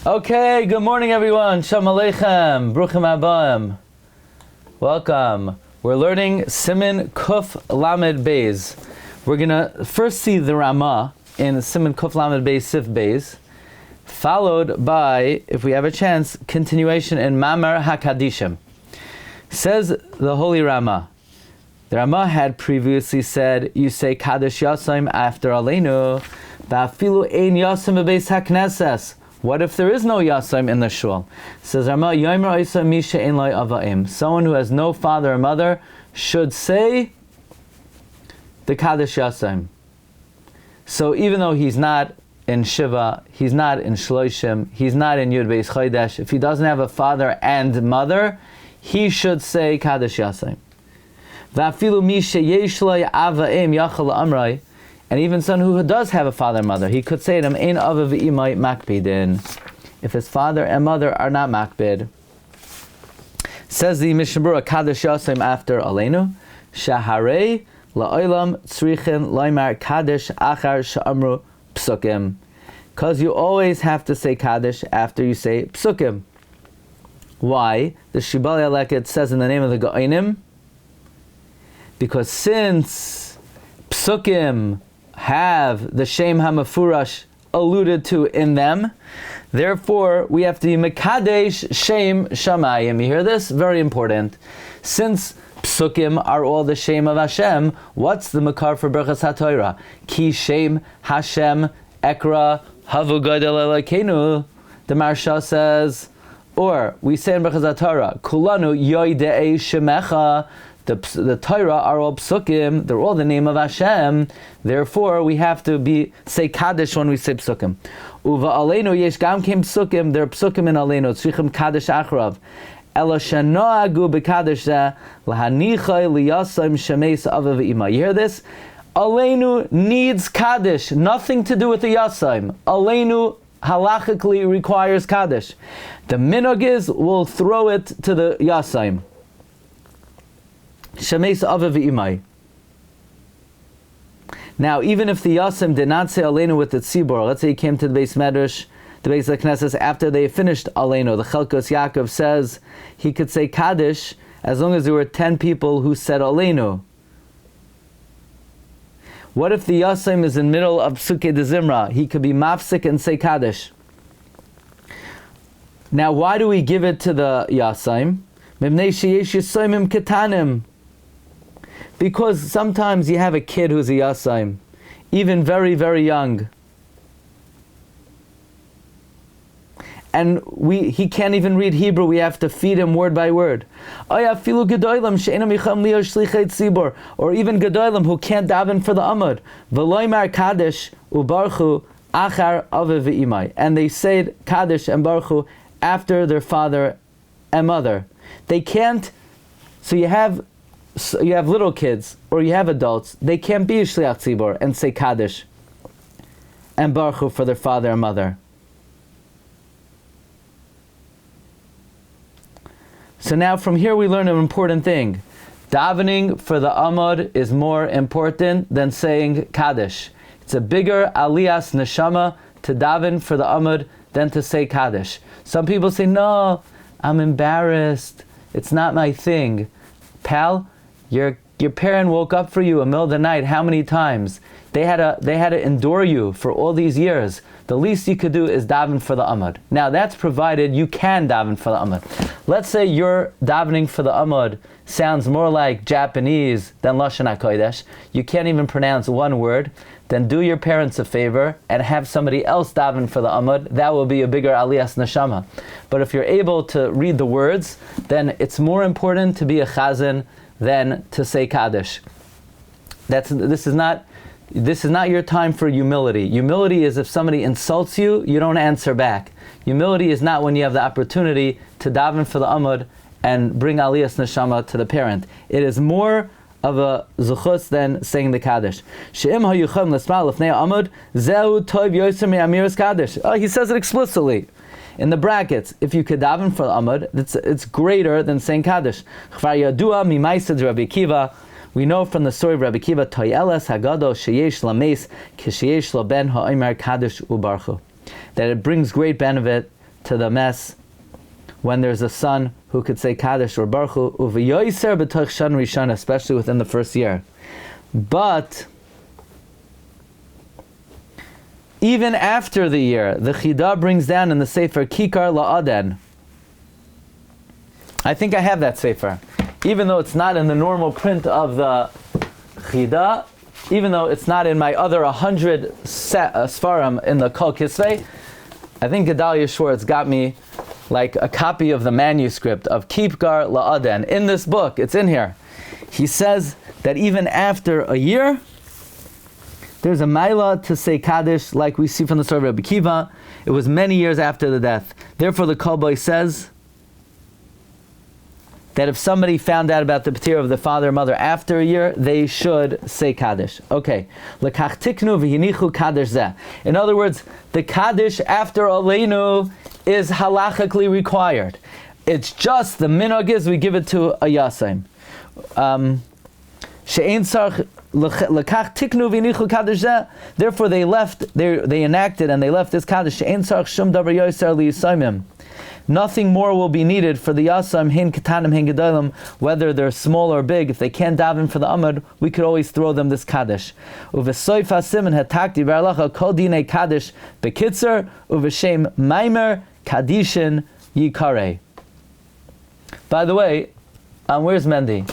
Okay, good morning everyone. Shalom Aleichem. Bruchim Abayim. Welcome. We're learning Siman Kuf Lamed Beis. We're going to first see the Ramah in Siman Kuf Lamed Beis Sif Beis, followed by, if we have a chance, continuation in Mamar HaKaddishim. Says the Holy Ramah. The Ramah had previously said, you say Kaddish Yasaim after Aleinu, Ba'afilu ein Yasaim Beis HaKnesses. What if there is no Yasaim in the shul? Says Ramah, Yomer Oisa Misha Ein Lai Avaim. Someone who has no father or mother should say the Kaddish Yasaim. So even though he's not in Shiva, he's not in Shloshim, he's not in Yud Beis Chodesh, if he doesn't have a father and mother, he should say Kaddish Yasaim. Va'afilu Misha Yesh Lai Avaim Yachal Amrai. And even someone who does have a father and mother, he could say to him, Ein Ava v'imai makbidin. If his father and mother are not makbid. Says the Mishna Kaddish Yasaim after Aleinu, Shaharei la'olam tzrichin laimar Kaddish achar sha'amru psukim. Because you always have to say Kaddish after you say psukim. Why? The Shibali Aleket says in the name of the Go'inim, because since psukim have the Shem HaMefurash alluded to in them, therefore we have to be Mekadesh Shem Shamayim. You hear this? Very important. Since Psukim are all the Shem of Hashem, what's the Makar for Berachas HaTorah? Ki Shem Hashem Ekra Havu Gadol Elokeinu. The Marsha says, or we say in Berachas HaTorah, Kulanu Yoidei Shemecha. The Torah are all psukim, they're all the name of Hashem, therefore we have to say Kaddish when we say psukim. Uva Aleinu yesh gam kem psukim, they're psukim in Aleinu, tzrichim Kaddish achrav. Ela shenoagu b'Kaddish zeh, lahanichai liyasaim shemeis ava v'ima. You hear this? Aleinu needs Kaddish, nothing to do with the Yasaim. Aleinu halachically requires Kaddish. The minhag is, we'll throw it to the Yasaim. Shemeis Ava v'imai. Now, even if the Yasim did not say Aleinu with the Tzibor, let's say he came to the Beis Medrash, the Beis HaKnesses, after they finished Aleinu, the Chelkos Yaakov says he could say Kaddish as long as there were 10 people who said Aleinu. What if the Yasim is in the middle of Psukei de Zimra? He could be mafsik and say Kaddish. Now, why do we give it to the Yasim? Mimnei sheyesh Yasimim ketanim. Because sometimes you have a kid who's a Yasaim, even very, very young. And he can't even read Hebrew, we have to feed him word by word. Or even Gedolim who can't daven for the Amud. V'loimar Kaddish u'barchu achar ave v'imai. And they say Kaddish and Baruchu after their father and mother. They can't, so you have little kids, or you have adults, they can't be Shliach Tzibor and say Kaddish and Baruch Hu for their father and mother. So now from here we learn an important thing. Davening for the Amud is more important than saying Kaddish. It's a bigger aliyas neshama to daven for the Amud than to say Kaddish. Some people say, no, I'm embarrassed, it's not my thing. Pal, your parent woke up for you in the middle of the night how many times? They had to endure you for all these years. The least you could do is daven for the Amud. Now that's provided you can daven for the Amud. Let's say your davening for the Amud sounds more like Japanese than Lashon HaKodesh. You can't even pronounce one word. Then do your parents a favor and have somebody else daven for the Amud. That will be a bigger aliyas neshama. But if you're able to read the words, then it's more important to be a chazan than to say Kaddish. This is not your time for humility. Humility is if somebody insults you, you don't answer back. Humility is not when you have the opportunity to daven for the Amud and bring aliyas neshama to the parent. It is more of a zuchus than saying the Kaddish. She'im hayuchem l'smal l'fnei Amud zehu tov yoser me'amiras Kaddish. He says it explicitly. In the brackets, if you could daven for the Amud, it's greater than saying Kaddish. Chvar yadua mimaised Rabbi Kiva. We know from the story of Rabbi Kiva, Toyeles Hagado Sheyesh Lameis Kisheyesh Laben Ha'omer Kaddish Ubarchu, that it brings great benefit to the mess when there's a son who could say Kaddish or Baruch Hu, u'v'yoyser b'toch shan rishon, especially within the first year. But even after the year, the Chida brings down in the Sefer Kikar La'aden. I think I have that Sefer. Even though it's not in the normal print of the Chida, even though it's not in my other 100 Sfarim in the Kol Kisvei, I think Gedalia Schwartz got me like a copy of the manuscript of Kikar La'aden. In this book, it's in here. He says that even after a year, there's a Maila to say Kaddish, like we see from the story of Rabbi Kiva. It was many years after the death. Therefore, the Kol Boy says that if somebody found out about the Patir of the father or mother after a year, they should say Kaddish. Okay. Lekach tiknu v'yinichu Kaddish zeh. In other words, the Kaddish after Aleinu is halachically required. It's just the minhag is we give it to a Yasaim. Therefore they enacted and they left this Kaddish. Nothing more will be needed for the Yasam, Hin Ketanim, Hin Gedalim, whether they're small or big. If they can't daven for the Amud, we could always throw them this Kaddish. Uvesoif HaSiman Hatakti V'Arlacha Kol Dinei Kaddish Bekitzer Uveshem Maimer Kaddishin Yikare. By the way, where's Mendy?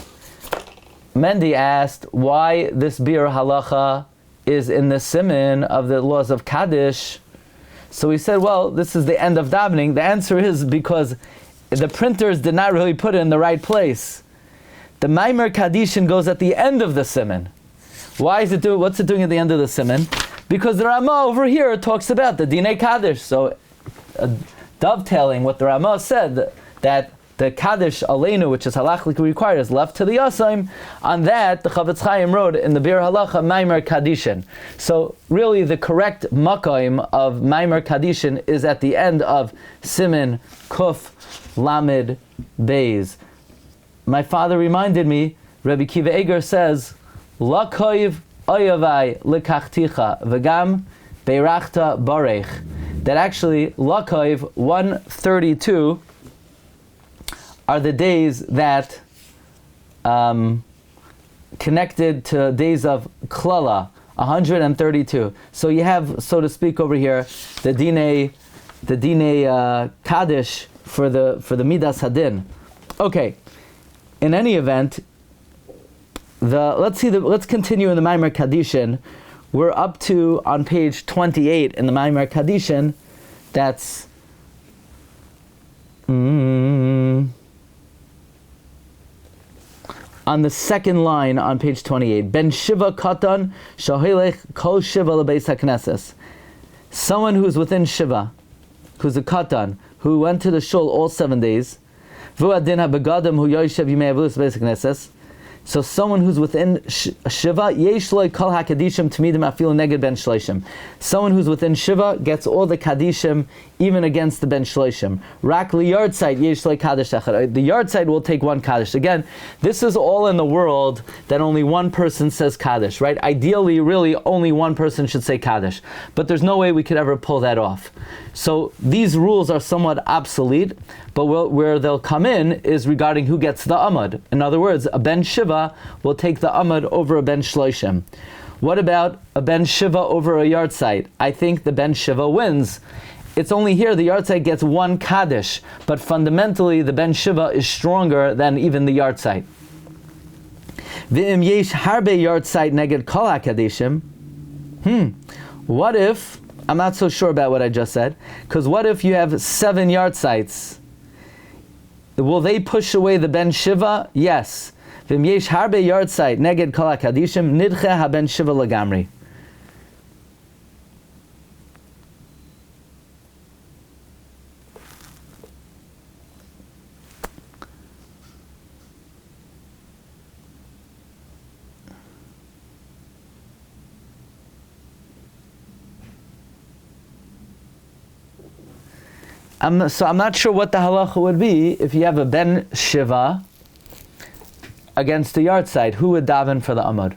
Mendy asked why this Bir Halacha is in the Siman of the laws of Kaddish. So we said, well, this is the end of davening. The answer is because the printers did not really put it in the right place. The Maimer Kaddishin goes at the end of the Siman. Why is it doing? What's it doing at the end of the Siman? Because the Ramah over here talks about the Dinei Kaddish. So dovetailing what the Ramah said, that the Kaddish Aleinu, which is halachically required, is left to the Yasaim. On that, the Chavetz Chaim wrote in the Bir Halacha, Maimer Kaddishin. So really the correct Makaim of Maimer Kaddishin is at the end of Siman Kuf Lamed Beis. My father reminded me, Rabbi Kiva Eger says, Lakoiv Oyavai Likachticha V'gam Beirachta Barech. That actually, Lakoiv 132 are the days that connected to days of Klala, 132. So you have, so to speak, over here the Dinei Kaddish for the Midas Hadin. Okay. In any event, let's continue in the Maimer Kaddishin. We're up to on page 28 in the Maimer Kaddishin. That's on the second line on page 28. Ben Shiva Katan Shohelech Kol Shiva Lebeis HaKnesses. Someone who's within Shiva, who's a Katan, who went to the shul all 7 days. Vu'adin HaBegadim Hu Yoshev Yimei Avus Beis HaKnesses. So someone who's within Shiva, Yesh Loi Kol HaKadishim Tmidim Afilu Neged Ben Shloishim. Someone who's within Shiva gets all the Kadishim, even against the Ben Shloishim. Rak Li Yardside Yesh Loi Kaddish Echad. The Yardside will take one Kaddish. Again, this is all in the world that only one person says Kaddish, right? Ideally, really, only one person should say Kaddish. But there's no way we could ever pull that off. So these rules are somewhat obsolete, but where they'll come in is regarding who gets the Amud. In other words, a Ben Shiva will take the Amud over a Ben Shloishim. What about a Ben Shiva over a Yardside? I think the Ben Shiva wins. It's only here the Yardside gets one Kaddish, but fundamentally the Ben Shiva is stronger than even the Yardside. V'im yesh harbe Yardside neged kol HaKadishim. What if, I'm not so sure about what I just said, because what if you have 7 Yardsides? Will they push away the Ben Shiva? Yes. V'im yesh harbe Yardside neged kol HaKadishim nidche ha-Ben Shiva lagamri. I'm not sure what the halacha would be if you have a Ben Shiva against the Yardside. Who would daven for the Amud?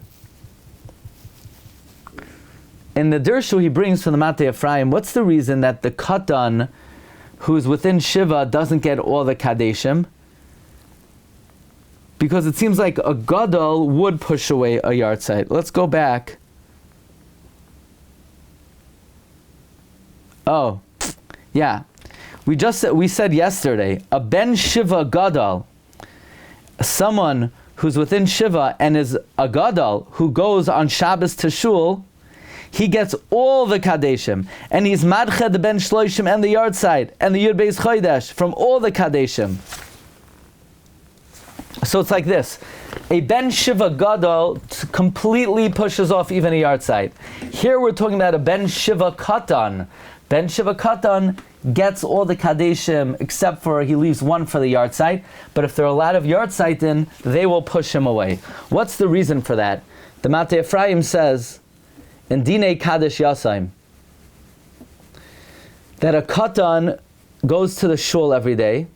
In the Dirshu he brings from the Matei Ephraim, what's the reason that the Katan who's within Shiva doesn't get all the Kaddeshim, because it seems like a Gadol would push away a yahrzeit. Let's go back. Oh, yeah. We said yesterday, a Ben Shiva Gadol, someone who's within Shiva and is a Gadol who goes on Shabbos to Shul, he gets all the Kaddeshim, and he's Madched the Ben Shloishim and the yahrzeit and the Yud Beis Chodesh from all the Kaddeshim. So it's like this: a Ben Shiva Gadol completely pushes off even a yahrzeit. Here we're talking about a Ben Shiva Katan. Ben Shiva Katan gets all the Kaddeshim except for he leaves one for the yahrzeit. But if there are a lot of yahrzeitin, they will push him away. What's the reason for that? The Matei Ephraim says in Dinei Kaddish Yasaim that a Katan goes to the shul every day.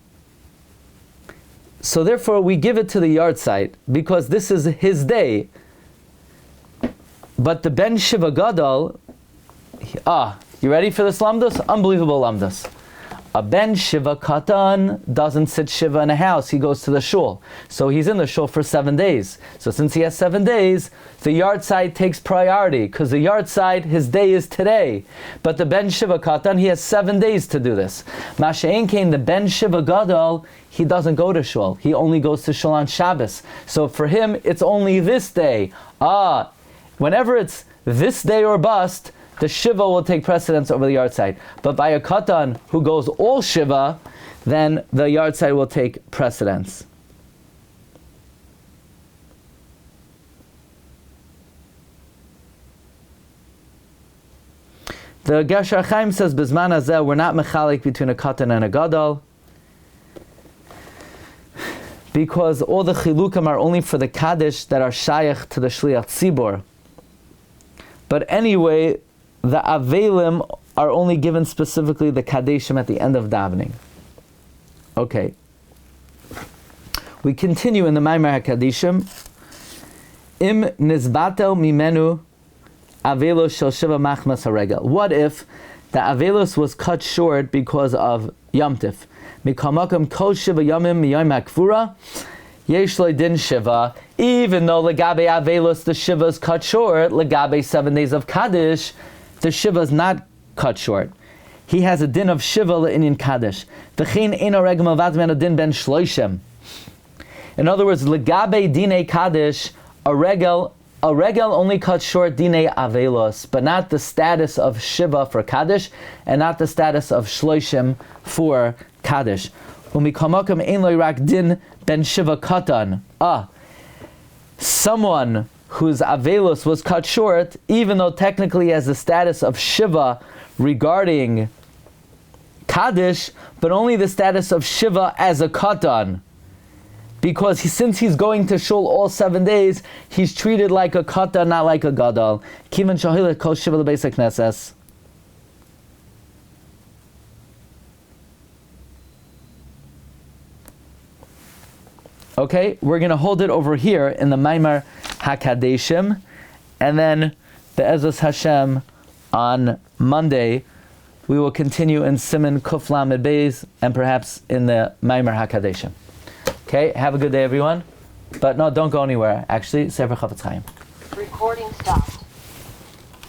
So therefore we give it to the yahrzeit because this is his day. But the Ben Shiva Gadol, you ready for this lamdas? Unbelievable lamdas. A Ben Shiva Katan doesn't sit Shiva in a house, he goes to the shul. So he's in the shul for 7 days. So since he has 7 days, the yahrzeit takes priority, because the yahrzeit, his day is today. But the Ben Shiva Katan, he has 7 days to do this. Masha'en Kain, the Ben Shiva Gadol, he doesn't go to shul. He only goes to shul on Shabbos. So for him, it's only this day. Whenever it's this day or bust, the Shiva will take precedence over the yahrzeit. But by a Katan who goes all Shiva, then the yahrzeit will take precedence. The Gesher Chaim says, Bizman Hazeh, we're not mechalik between a Katan and a Gadol, because all the chilukim are only for the Kaddish that are shayach to the Shliach Tzibor. But anyway, the Avelim are only given specifically the Kaddeshim at the end of davening. Okay. We continue in the Maimar HaKaddishim. Im nizbatel mimenu avelos shel shiva machmas haregel. What if the avelos was cut short because of Yom Tif? Mikamakam kol shiva yamim miyom hakfura yesh lo din shiva. Even though legabe avelos the shiva is cut short, legabe 7 days of Kaddish, the Shiva is not cut short. He has a din of Shiva le'inyan Kaddish. V'chein eino regel mavad meno din ben shloishim. In other words, legabe dinei Kaddish, a regel only cuts short dinei avelos, but not the status of Shiva for Kaddish, and not the status of shloishim for Kaddish. Umikamakam ein lo rak din ben Shiva katan. Someone whose avelos was cut short, even though technically he has the status of Shiva regarding Kaddish, but only the status of Shiva as a Katan. Because since he's going to shul all 7 days, he's treated like a Katan, not like a Gadol. Kivan shahilet kol Shiva lebeis hakneses. Okay, we're going to hold it over here in the Maimar HaKaddeshim, and then Be'ezus Hashem on Monday we will continue in Siman Kuf Lamed Beis and perhaps in the Maimar HaKaddeshim. Okay, have a good day everyone. But no, don't go anywhere. Actually, Sefer Chafetz Chaim. Recording stopped.